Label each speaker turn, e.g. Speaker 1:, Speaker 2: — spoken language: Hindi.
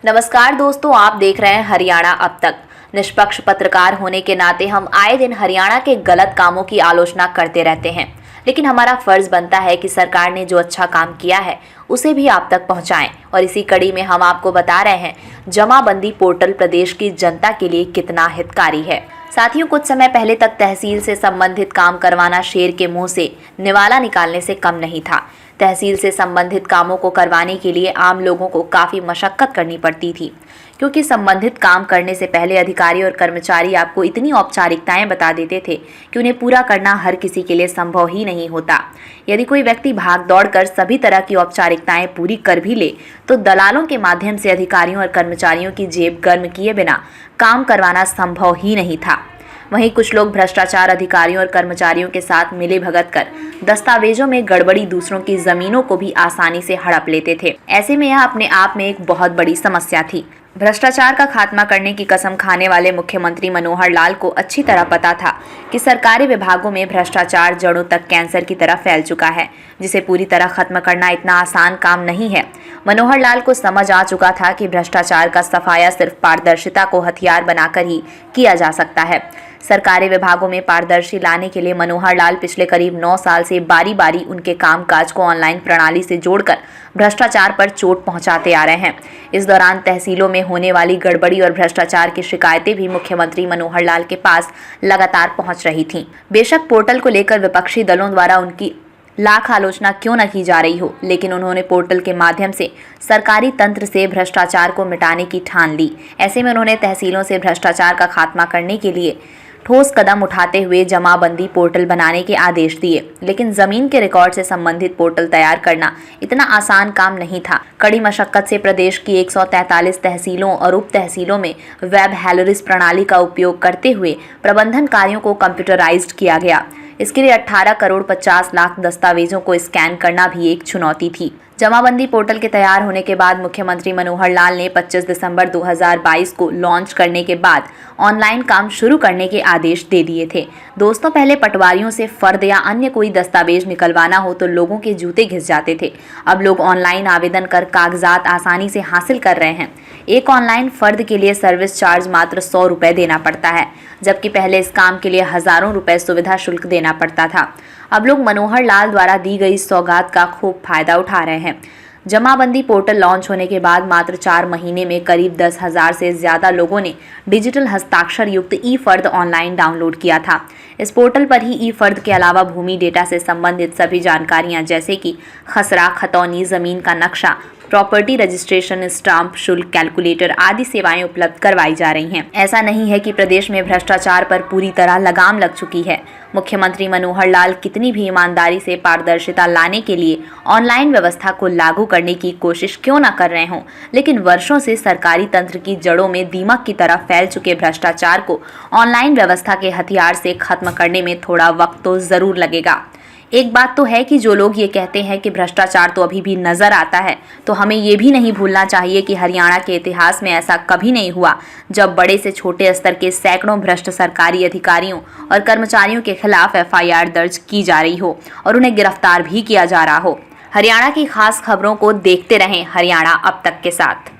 Speaker 1: नमस्कार दोस्तों, आप देख रहे हैं हरियाणा अब तक। निष्पक्ष पत्रकार होने के नाते हम आए दिन हरियाणा के गलत कामों की आलोचना करते रहते हैं, लेकिन हमारा फर्ज बनता है कि सरकार ने जो अच्छा काम किया है उसे भी आप तक पहुंचाएं। और इसी कड़ी में हम आपको बता रहे हैं जमाबंदी पोर्टल प्रदेश की जनता के लिए कितना हितकारी है। साथियों, कुछ समय पहले तक तहसील से संबंधित काम करवाना शेर के मुंह से निवाला निकालने से कम नहीं था। तहसील से संबंधित कामों को करवाने के लिए आम लोगों को काफ़ी मशक्कत करनी पड़ती थी, क्योंकि संबंधित काम करने से पहले अधिकारी और कर्मचारी आपको इतनी औपचारिकताएं बता देते थे कि उन्हें पूरा करना हर किसी के लिए संभव ही नहीं होता। यदि कोई व्यक्ति भाग दौड़ कर सभी तरह की औपचारिकताएं पूरी कर भी ले तो दलालों के माध्यम से अधिकारियों और कर्मचारियों की जेब गर्म किए बिना काम करवाना संभव ही नहीं था। वहीं कुछ लोग भ्रष्टाचार अधिकारियों और कर्मचारियों के साथ मिले भगत कर दस्तावेजों में गड़बड़ी दूसरों की जमीनों को भी आसानी से हड़प लेते थे। ऐसे में यह अपने आप में एक बहुत बड़ी समस्या थी। भ्रष्टाचार का खात्मा करने की कसम खाने वाले मुख्यमंत्री मनोहर लाल को अच्छी तरह पता था कि सरकारी विभागों में भ्रष्टाचार जड़ों तक कैंसर की तरह फैल चुका है, जिसे पूरी तरह खत्म करना इतना आसान काम नहीं है। मनोहर लाल को समझ आ चुका था कि भ्रष्टाचार का सफाया सिर्फ पारदर्शिता को हथियार बनाकर ही किया जा सकता है। सरकारी विभागों में पारदर्शी लाने के लिए मनोहर लाल पिछले करीब 9 साल से बारी बारी उनके कामकाज को ऑनलाइन प्रणाली से जोड़कर भ्रष्टाचार पर चोट पहुंचाते आ रहे हैं। इस दौरान तहसीलों में होने वाली गड़बड़ी और भ्रष्टाचार की शिकायतें भी मुख्यमंत्री मनोहर लाल के पास लगातार पहुंच रही थीं। बेशक पोर्टल को लेकर विपक्षी दलों द्वारा उनकी लाख आलोचना क्यों न की जा रही हो, लेकिन उन्होंने पोर्टल के माध्यम से सरकारी तंत्र से भ्रष्टाचार को मिटाने की ठान ली। ऐसे में उन्होंने तहसीलों से भ्रष्टाचार का खात्मा करने के लिए ठोस कदम उठाते हुए जमाबंदी पोर्टल बनाने के आदेश दिए। लेकिन जमीन के रिकॉर्ड से संबंधित पोर्टल तैयार करना इतना आसान काम नहीं था। कड़ी मशक्कत से प्रदेश की 143 तहसीलों और उप तहसीलों में वेब हेलोरिस प्रणाली का उपयोग करते हुए प्रबंधन कार्यों को कंप्यूटराइज्ड किया गया। इसके लिए 18 करोड़ 50 लाख दस्तावेजों को स्कैन करना भी एक चुनौती थी। जमाबंदी पोर्टल के तैयार होने के बाद मुख्यमंत्री मनोहर लाल ने 25 दिसंबर 2022 को लॉन्च करने के बाद ऑनलाइन काम शुरू करने के आदेश दे दिए थे। दोस्तों, पहले पटवारियों से फर्द या अन्य कोई दस्तावेज निकलवाना हो तो लोगों के जूते घिस जाते थे। अब लोग ऑनलाइन आवेदन कर कागजात आसानी से हासिल कर रहे हैं। एक ऑनलाइन फर्द के लिए सर्विस चार्ज मात्र 100 रुपये देना पड़ता है, जबकि पहले इस काम के लिए हजारों रुपए सुविधा शुल्क देना पड़ता था। अब लोग मनोहर लाल द्वारा दी गई सौगात का खूब फायदा उठा रहे हैं। जमाबंदी पोर्टल लॉन्च होने के बाद मात्र 4 महीने में करीब 10,000 से ज्यादा लोगों ने डिजिटल हस्ताक्षर युक्त ई फर्द ऑनलाइन डाउनलोड किया था। इस पोर्टल पर ही ई फर्द के अलावा भूमि डेटा से संबंधित सभी जानकारियां जैसे कि खसरा, खतौनी, जमीन का नक्शा, प्रॉपर्टी रजिस्ट्रेशन, स्टाम्प शुल्क, कैलकुलेटर आदि सेवाएं उपलब्ध करवाई जा रही हैं। ऐसा नहीं है कि प्रदेश में भ्रष्टाचार पर पूरी तरह लगाम लग चुकी है। मुख्यमंत्री मनोहर लाल कितनी भी ईमानदारी से पारदर्शिता लाने के लिए ऑनलाइन व्यवस्था को लागू करने की कोशिश क्यों न कर रहे हों, लेकिन वर्षों से सरकारी तंत्र की जड़ों में दीमक की तरह फैल चुके भ्रष्टाचार को ऑनलाइन व्यवस्था के हथियार से खत्म करने में थोड़ा वक्त तो जरूर लगेगा। एक बात तो है कि जो लोग ये कहते हैं कि भ्रष्टाचार तो अभी भी नजर आता है, तो हमें ये भी नहीं भूलना चाहिए कि हरियाणा के इतिहास में ऐसा कभी नहीं हुआ जब बड़े से छोटे स्तर के सैकड़ों भ्रष्ट सरकारी अधिकारियों और कर्मचारियों के खिलाफ FIR दर्ज की जा रही हो और उन्हें गिरफ्तार भी किया जा रहा हो। हरियाणा की खास खबरों को देखते रहें हरियाणा अब तक के साथ।